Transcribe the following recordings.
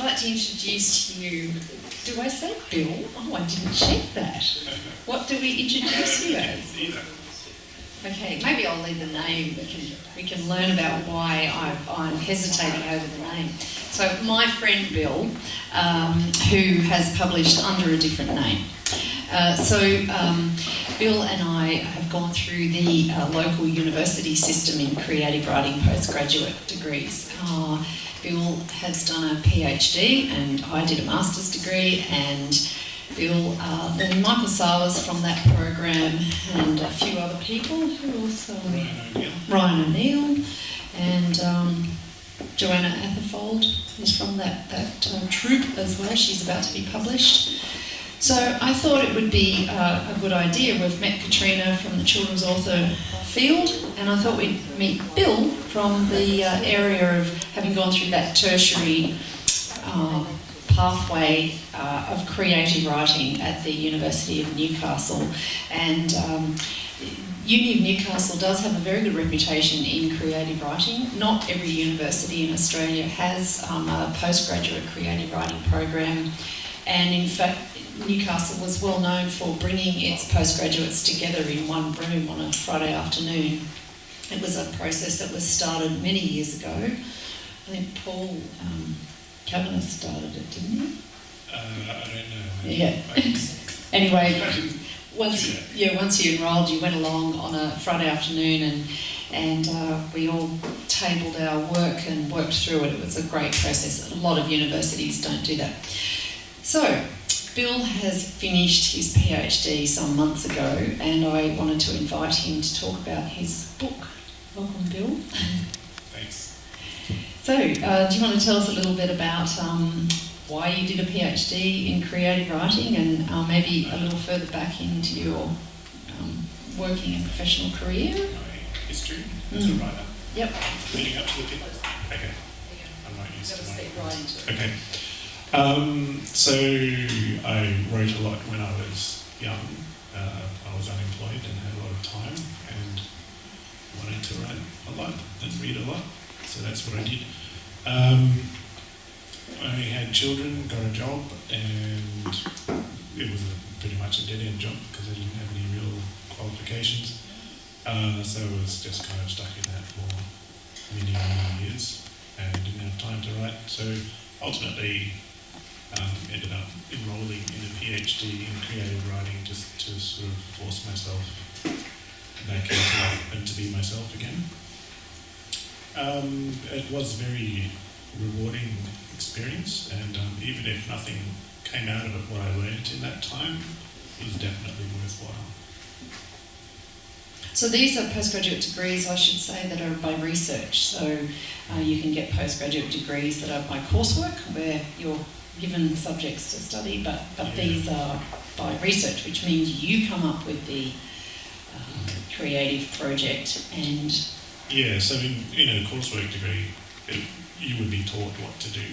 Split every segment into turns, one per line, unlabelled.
I'd like to introduce to you, do I say Bill? Oh, I didn't check that. What do we introduce you as? Okay, maybe I'll leave the name. We can learn about why I'm hesitating over the name. So my friend Bill, who has published under a different name. Bill and I have gone through the local university system in creative writing postgraduate degrees. Bill has done a PhD and I did a master's degree, and Bill, then Michael Sawas from that program, and a few other people who also, Ryan O'Neill, and Joanna Atherfold is from that troupe as well. She's about to be published. So I thought it would be a good idea. We've met Katrina from the children's author field, and I thought we'd meet Bill from the area of having gone through that tertiary pathway of creative writing at the University of Newcastle. And Uni of Newcastle does have a very good reputation in creative writing. Not every university in Australia has a postgraduate creative writing program, and in fact Newcastle was well known for bringing its postgraduates together in one room on a Friday afternoon. It was a process that was started many years ago. I think Paul Kavanagh started it, didn't he?
I don't know.
Yeah. Anyway, once you enrolled, you went along on a Friday afternoon, and we all tabled our work and worked through it. It was a great process. A lot of universities don't do that. So Bill has finished his PhD some months ago, and I wanted to invite him to talk about his book. Welcome, Bill.
Thanks.
So, do you want to tell us a little bit about why you did a PhD in creative writing, and maybe a little further back into your working and professional career?
My history as a writer.
Yep.
Leading up to the people. Okay. I'm not used to my...
right into it.
Okay. So I wrote a lot when I was young. I was unemployed and had a lot of time and wanted to write a lot and read a lot. So that's what I did. I had children, got a job, and it was pretty much a dead-end job because I didn't have any real qualifications. So I was just kind of stuck in that for many, many years and didn't have time to write. So ultimately, ended up enrolling in a PhD in creative writing just to sort of force myself back into it and to be myself again. It was a very rewarding experience, and even if nothing came out of it, what I learned in that time was definitely worthwhile.
So these are postgraduate degrees, I should say, that are by research. So you can get postgraduate degrees that are by coursework, where you're given subjects to study, but these are by research, which means you come up with the creative project. And
yeah, so in a coursework degree, you would be taught what to do,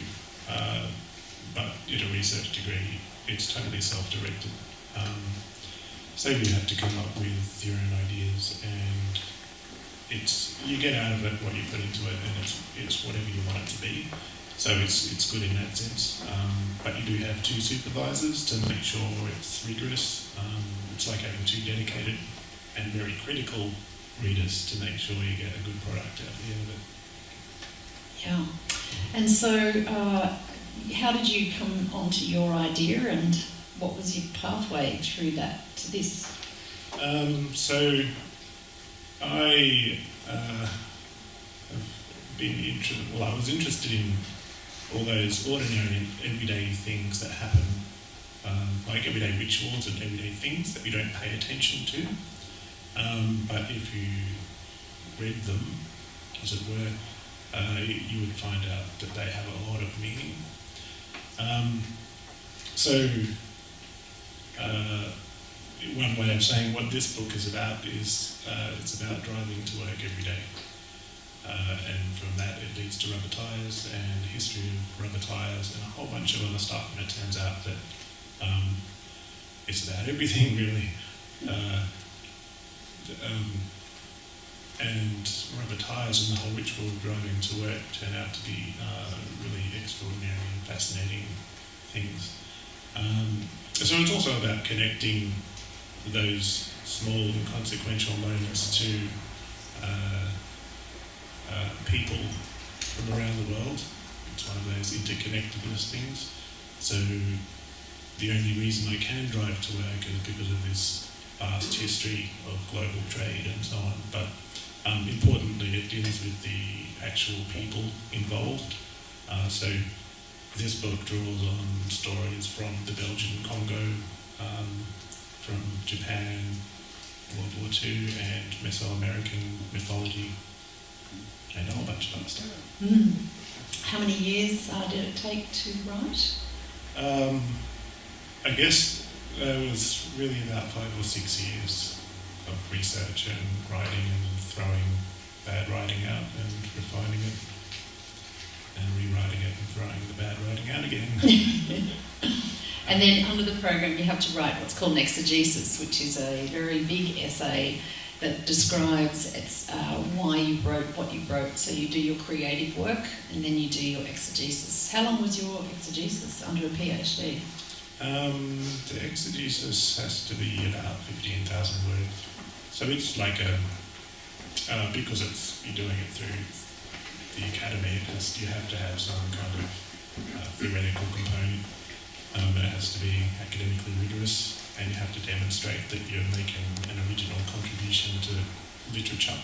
but in a research degree, it's totally self-directed. So you have to come up with your own ideas, and you get out of it what you put into it, and it's whatever you want it to be. So it's good in that sense, but you do have two supervisors to make sure it's rigorous. It's like having two dedicated and very critical readers to make sure you get a good product out the end of it.
Yeah, and so how did you come onto your idea, and what was your pathway through that to this?
So I have been interested. Well, I was interested in all those ordinary, everyday things that happen, like everyday rituals and everyday things that we don't pay attention to. But if you read them, as it were, you would find out that they have a lot of meaning. One way of saying what this book is about is it's about driving to work every day. And from that it leads to rubber tyres and the history of rubber tyres and a whole bunch of other stuff, and it turns out that it's about everything really. And rubber tyres and the whole ritual of driving to work turn out to be really extraordinary and fascinating things. So it's also about connecting those small inconsequential moments to people from around the world. It's one of those interconnectedness things. So the only reason I can drive to work is because of this vast history of global trade and so on. But importantly, it deals with the actual people involved. So this book draws on stories from the Belgian Congo, from Japan, World War II, and Mesoamerican mythology, and a whole bunch of other stuff.
Mm. How many years did it take to write?
I guess it was really about 5 or 6 years of research and writing and throwing bad writing out and refining it and rewriting it and throwing the bad writing out again.
And then under the program you have to write what's called an exegesis, which is a very big essay that describes why you wrote what you wrote. So you do your creative work and then you do your exegesis. How long was your exegesis under a PhD?
The exegesis has to be about 15,000 words. So it's like because you're doing it through the academy, you have to have some kind of theoretical component. It has to be academically rigorous, and you have to demonstrate that you're making an original contribution to literature.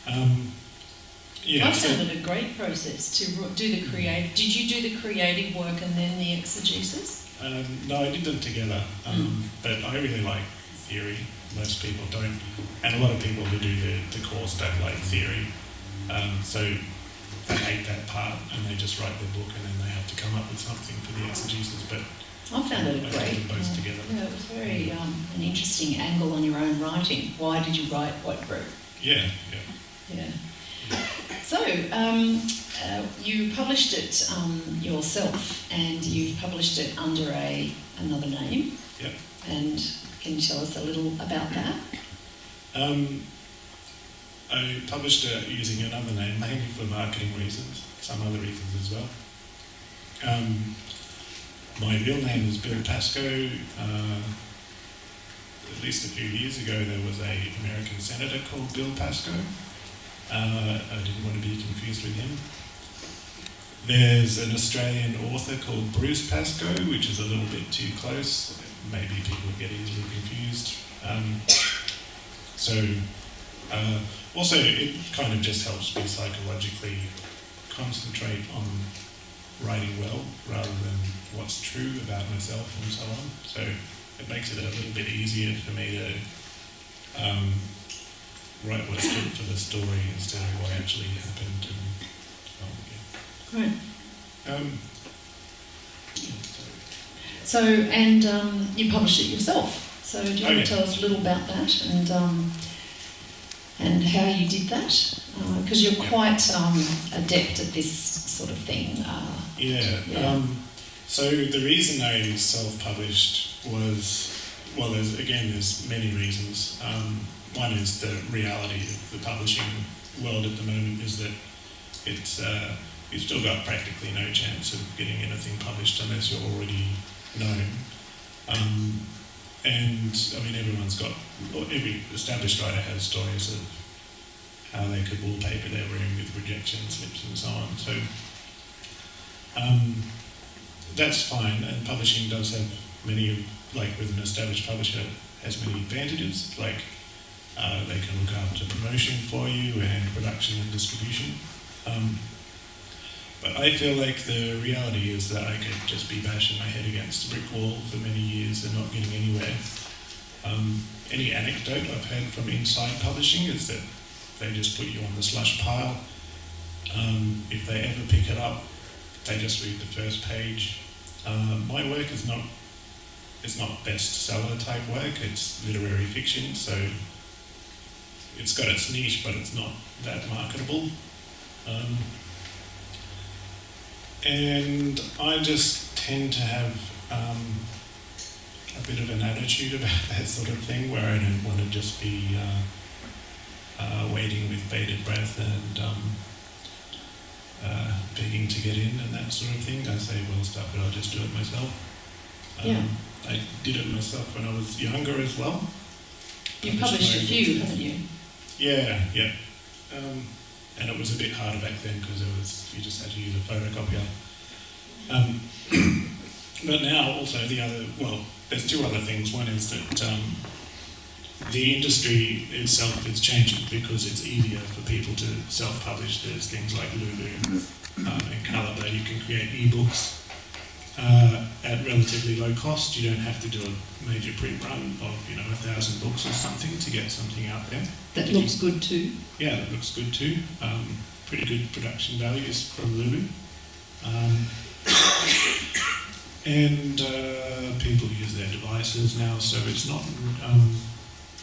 I found it a great process to do the creative. Did you do the creative work and then the exegesis?
No, I did them together, but I really like theory. Most people don't, and a lot of people who do the course don't like theory, so they hate that part and they just write their book and then they have to come up with something for the exegesis. But
I found it
I
great.
did them both together.
Yeah, it was very an interesting angle on your own writing. Why did you write what you wrote?
Yeah.
So, you published it yourself, and you published it under another name.
Yep.
And can you tell us a little about that?
I published it using another name, mainly for marketing reasons, some other reasons as well. My real name is Bill Paseko. At least a few years ago, there was an American senator called Bill Paseko. I didn't want to be confused with him. There's an Australian author called Bruce Paseko, which is a little bit too close. Maybe people get easily confused. Also, it kind of just helps me psychologically concentrate on writing well rather than what's true about myself and so on. So it makes it a little bit easier for me to write what's good for the story instead of what actually happened.
Right.
So,
and you published it yourself. So do you want to tell us a little about that and how you did that? Because you're quite adept at this sort of thing.
So the reason I self-published was, well, there's many reasons. One is the reality of the publishing world at the moment is that you've still got practically no chance of getting anything published unless you're already known. And I mean, every established writer has stories of how they could wallpaper their room with rejection slips and so on. So that's fine, and publishing does have many, like with an established publisher, has many advantages, like they can look after promotion for you and production and distribution. But I feel like the reality is that I could just be bashing my head against a brick wall for many years and not getting anywhere. Any anecdote I've heard from inside publishing is that they just put you on the slush pile. If they ever pick it up, they just read the first page. My work is not bestseller type work, it's literary fiction, so it's got its niche, but it's not that marketable. And I just tend to have a bit of an attitude about that sort of thing, where I don't want to just be waiting with bated breath and begging to get in and that sort of thing. I say, well, stuff it, I'll just do it myself.
Yeah.
I did it myself when I was younger as well.
You've published a few, haven't you?
Yeah. And it was a bit harder back then because you just had to use a photocopier. But now also there's two other things. One is that the industry itself is changing because it's easier for people to self-publish. There's things like Lulu and Calibre. You can create ebooks at relatively low cost. You don't have to do a major print run of 1,000 books or something to get something out there.
That looks good too.
Yeah, that looks good too. Pretty good production values from Lulu. And people use their devices now, so it's not...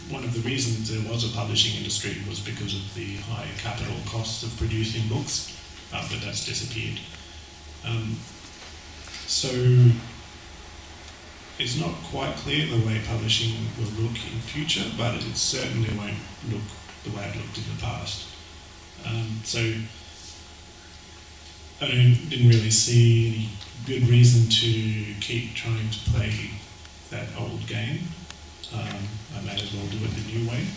one of the reasons there was a publishing industry was because of the high capital costs of producing books, but that's disappeared. So it's not quite clear the way publishing will look in future, but it certainly won't look the way it looked in the past. So I didn't really see any good reason to keep trying to play that old game. I may as well do it the new way.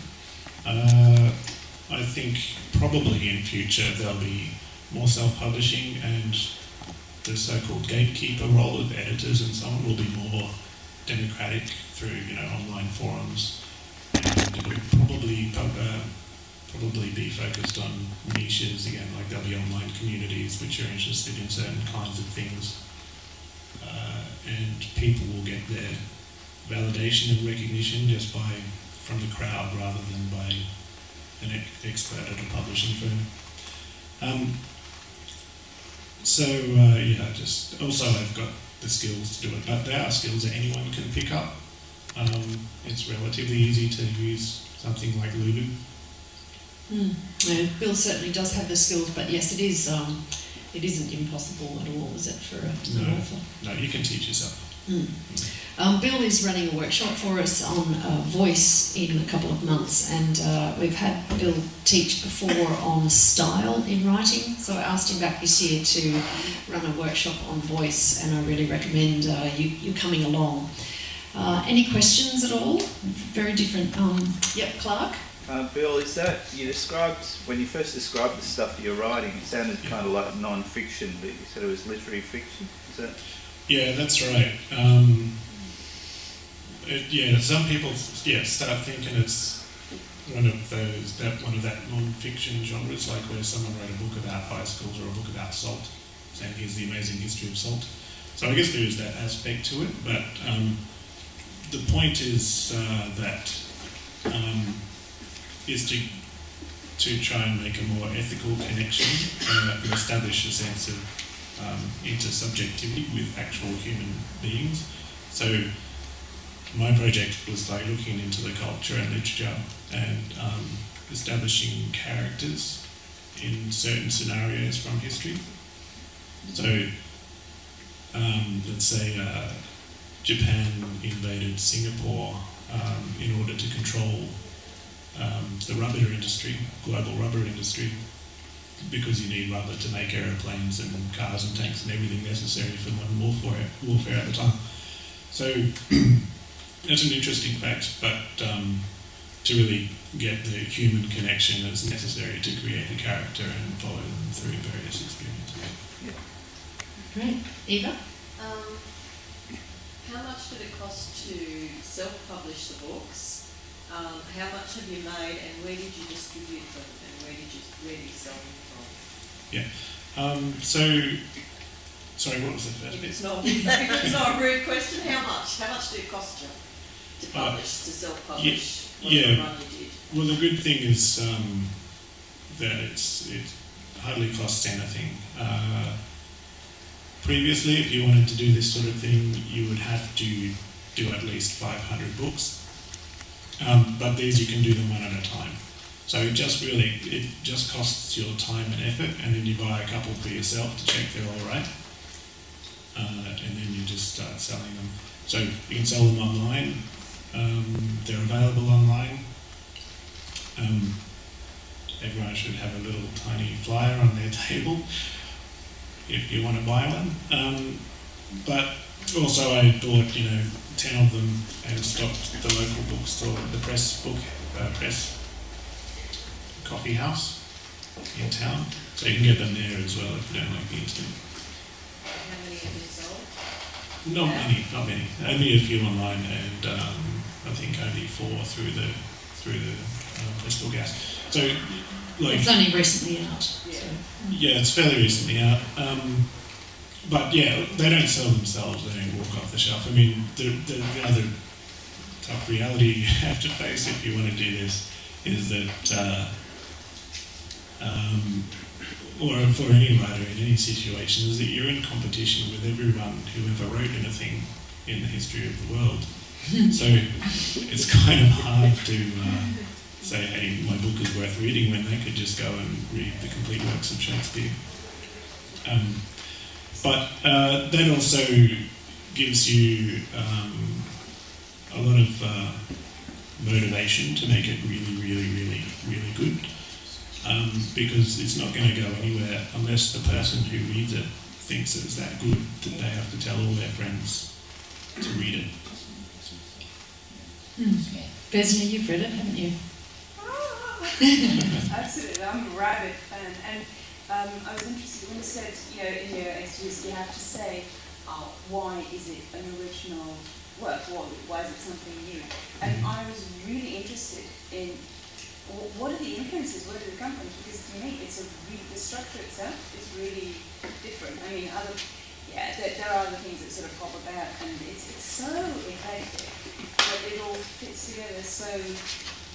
I think probably in future there'll be more self-publishing, and the so-called gatekeeper role of editors and so on will be more democratic through online forums, and it will probably be focused on niches again. Like there'll be online communities which are interested in certain kinds of things, and people will get their validation and recognition just from the crowd rather than by an expert at a publishing firm. Just also I've got the skills to do it, but there are skills that anyone can pick up. It's relatively easy to use something like Lulu.
Yeah, Bill certainly does have the skills, but yes, it is. It isn't impossible at all, is it, for an author?
No, you can teach yourself.
Bill is running a workshop for us on voice in a couple of months, and we've had Bill teach before on style in writing, so I asked him back this year to run a workshop on voice, and I really recommend you coming along. Any questions at all? Very different. Yep, Clark?
Bill, is that when you first described the stuff that you're writing, it sounded kind of like non-fiction, but you said it was literary fiction? Is that?
Yeah, that's right. Some people start thinking it's one of that non-fiction genres, like where someone wrote a book about bicycles or a book about salt, saying here's the amazing history of salt. So I guess there is that aspect to it, but the point is is to try and make a more ethical connection and establish a sense of intersubjectivity with actual human beings. So my project was like looking into the culture and literature and establishing characters in certain scenarios from history. So let's say Japan invaded Singapore in order to control the rubber industry, global rubber industry, because you need rubber to make aeroplanes and cars and tanks and everything necessary for modern warfare at the time. So that's an interesting fact, but to really get the human connection that's necessary to create a character and follow them through various experiences.
Yeah. Great. Eva?
How much did it cost to self-publish the books? How much have you made, and where did you distribute them, and where did you sell them from?
Yeah. Sorry, what was the first
If
bit?
it's not a rude question, how much? How much did it cost you to publish, to self-publish? Run you did?
Well, the good thing is that it hardly costs anything. Previously, if you wanted to do this sort of thing, you would have to do at least 500 books. But these you can do them one at a time. So it just costs your time and effort, and then you buy a couple for yourself to check they're all right. And then you just start selling them. So you can sell them online. They're available online. Everyone should have a little tiny flyer on their table. if you want to buy one. But also I bought 10 of them and stopped the local bookstore, the press coffee house in town. So you can get them there as well if you don't like the instant.
How many have you sold?
Not many. Only a few online, and I think only 4 through the Bristol Gas. So,
It's only recently out.
Yeah.
Yeah, it's fairly recently out. But yeah, they don't sell themselves. They don't walk off the shelf. I mean, the other tough reality you have to face if you want to do this is that, or for any writer in any situation, is that you're in competition with everyone who ever wrote anything in the history of the world. So it's kind of hard to say, hey, my book is worth reading when they could just go and read the complete works of Shakespeare. But that also gives you a lot of motivation to make it really, really, really, really good. Because it's not going to go anywhere unless the person who reads it thinks it's that good that they have to tell all their friends to read it.
Besnia, you've read it, haven't you?
Absolutely, I'm a rabid fan, and I was interested when you said, in your HWC you have to say, why is it an original work? Why is it something new? And I was really interested in what are the influences, where did it come from? Because to me, the structure itself is really different. I mean, there are other things that sort of pop about, and it's so eclectic, but it all fits together so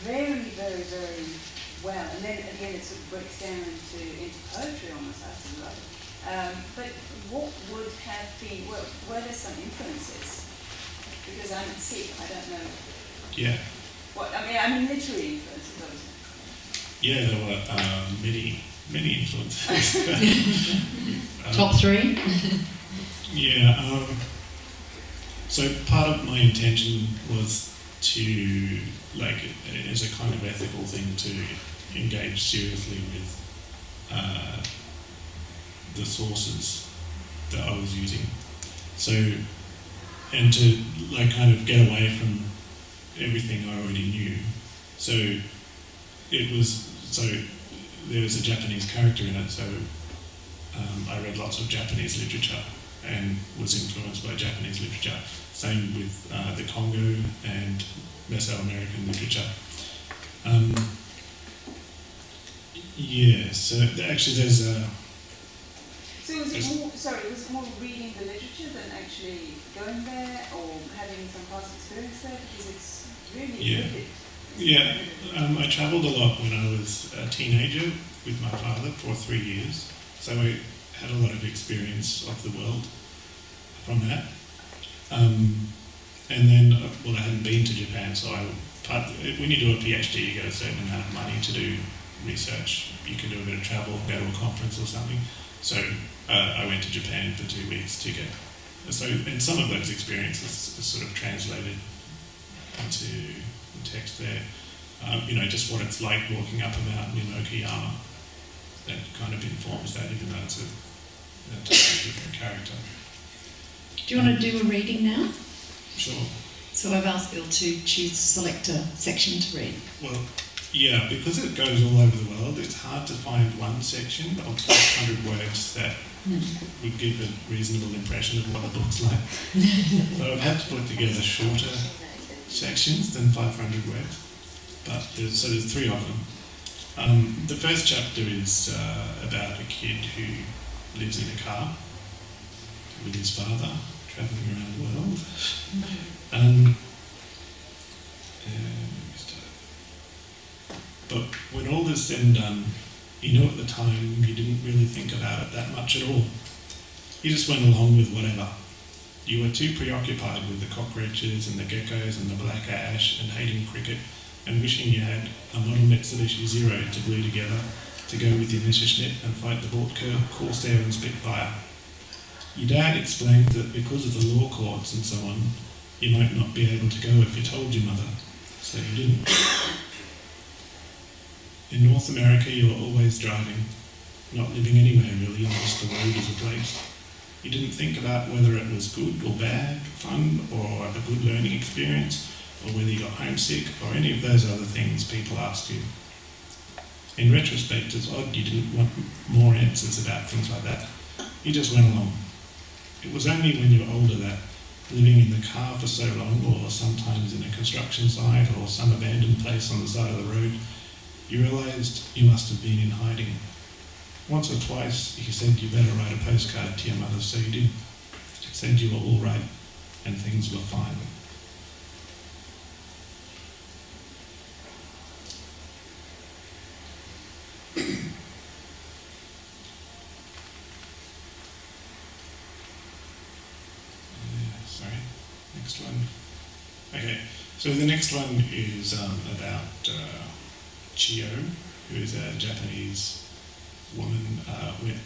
very, very, very well. And then again, it sort of breaks down into poetry almost, I love it. But what would have been, were there some influences? Because I'm at sea, I don't know.
Yeah.
I mean literary influences, obviously.
Yeah, there were many influences.
Top 3?
Yeah. So part of my intention was to, as a kind of ethical thing, to engage seriously with the sources that I was using. So, and to kind of get away from everything I already knew. So there was a Japanese character in it, so I read lots of Japanese literature and was influenced by Japanese literature. Same with the Congo and Mesoamerican literature. So actually there's a...
So was it more reading the literature than actually going there or having some past experience there? Because it's really vivid.
Yeah, I travelled a lot when I was a teenager with my father for 3 years. So I had a lot of experience of the world from that. And then, I hadn't been to Japan, so when you do a PhD, you get a certain amount of money to do research. You can do a bit of travel, go to a conference or something. So I went to Japan for 2 weeks to get... and some of those experiences are sort of translated into text there. Just what it's like walking up a mountain in Okayama. That kind of informs that, even though it's a totally different character.
Do you want to do a reading now?
Sure.
So I've asked Bill to select a section to read.
Well, yeah, because it goes all over the world, it's hard to find one section of 500 words that would give a reasonable impression of what it looks like. So I've had to put together shorter sections than 500 words, but there's 3 of them. The first chapter is about a kid who lives in a car with his father, travelling around the world. But when all is said and done, at the time you didn't really think about it that much at all. You just went along with whatever. You were too preoccupied with the cockroaches and the geckos and the black ash and hating cricket and wishing you had a model Mitsubishi Zero to glue together to go with your Messerschmitt and fight the Vortke, Corsair and Spitfire. Your dad explained that because of the law courts and so on, you might not be able to go if you told your mother, so you didn't. In North America, you were always driving, not living anywhere really, and just the road as a place. You didn't think about whether it was good or bad, fun or a good learning experience, or whether you got homesick or any of those other things people asked you. In retrospect, it's odd you didn't want more answers about things like that. You just went along. It was only when you were older that, living in the car for so long, or sometimes in a construction site or some abandoned place on the side of the road, you realised you must have been in hiding. Once or twice you said you better write a postcard to your mother, so you did. It said you were all right and things were fine. Sorry, next one. Okay, so the next one is about Chio, who is a Japanese woman.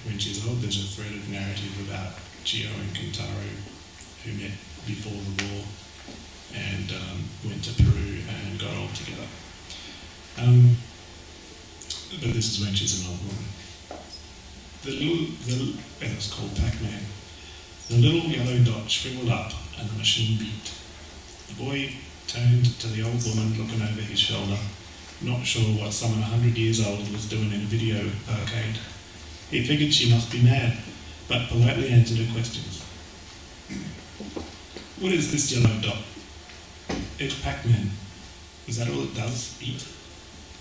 When she's old, there's a thread of narrative about Chio and Kentaro, who met before the war and went to Peru and got old together. But this is when she's an old woman. It was called Pac-Man. The little yellow dot shriveled up and the machine beat. The boy turned to the old woman looking over his shoulder, not sure what someone 100 years old was doing in a video arcade. He figured she must be mad, but politely answered her questions. What is this yellow dot? It's Pac-Man. Is that all it does? Eat?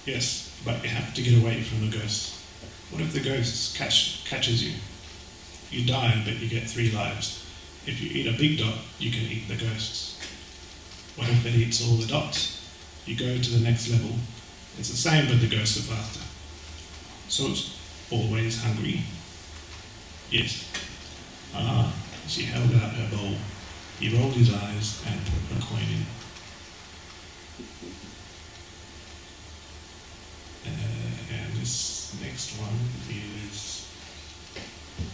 Yes, but you have to get away from the ghosts. What if the ghosts catches you? You die, but you get 3 lives. If you eat a big dot, you can eat the ghosts. What if it eats all the dots? You go to the next level. It's the same, but the ghosts are faster. So it's always hungry? Yes. She held out her bowl. He rolled his eyes and put a coin in. And this next one is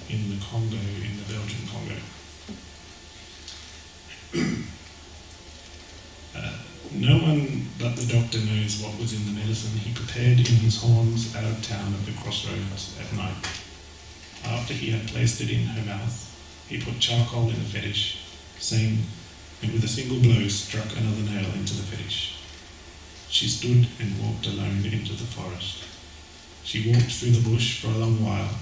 in the Congo, in the Belgian Congo. No one but the doctor knows what was in the medicine he prepared in his horns out of town at the crossroads at night. After he had placed it in her mouth, he put charcoal in the fetish, saying, and with a single blow struck another nail into the fetish. She stood and walked alone into the forest. She walked through the bush for a long while.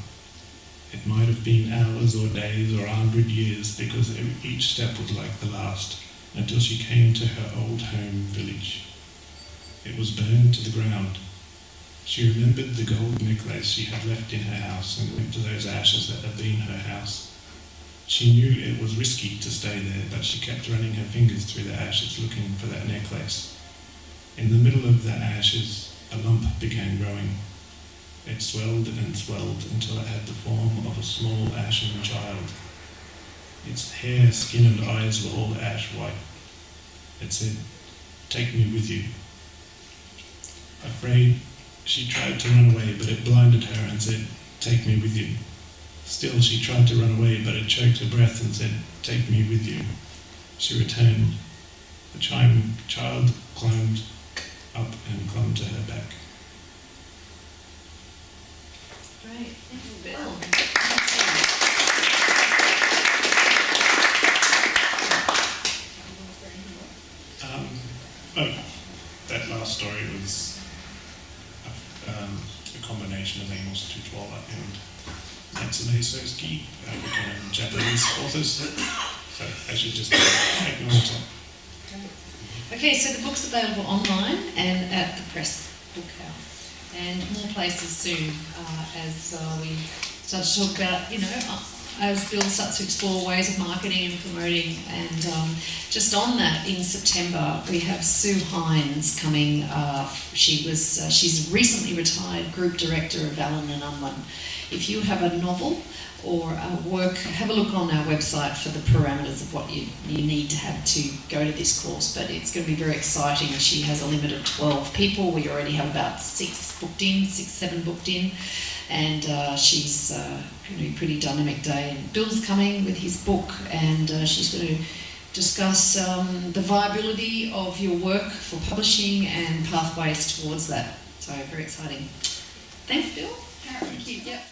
It might have been hours or days or 100 years, because each step was like the last, until she came to her old home village. It was burned to the ground. She remembered the gold necklace she had left in her house and went to those ashes that had been her house. She knew it was risky to stay there, but she kept running her fingers through the ashes looking for that necklace. In the middle of the ashes, a lump began growing. It swelled and swelled until it had the form of a small ashen child. Its hair, skin and eyes were all ash white. It said, "Take me with you." Afraid, she tried to run away, but it blinded her and said, "Take me with you." Still she tried to run away, but it choked her breath and said, "Take me with you." She returned. The child climbed up and clung to her back.
Great, thanks, Bill.
That last story was a combination of Amos Tutuola and Natsume Sosuke, Japanese authors. So I should just acknowledge that.
Okay, so the book's available online and at the Press Book House, and more places soon as we start to talk about, as Bill starts to explore ways of marketing and promoting. And just on that, in September, we have Sue Hines coming. She's recently retired Group Director of Allen & Unwin. If you have a novel or work, have a look on our website for the parameters of what you need to have to go to this course, but it's going to be very exciting. She has a limit of 12 people. We already have about 7 booked in, and she's a pretty dynamic day. And Bill's coming with his book, and she's going to discuss the viability of your work for publishing and pathways towards that. So very exciting. Thanks, Bill. Thank you. Yep.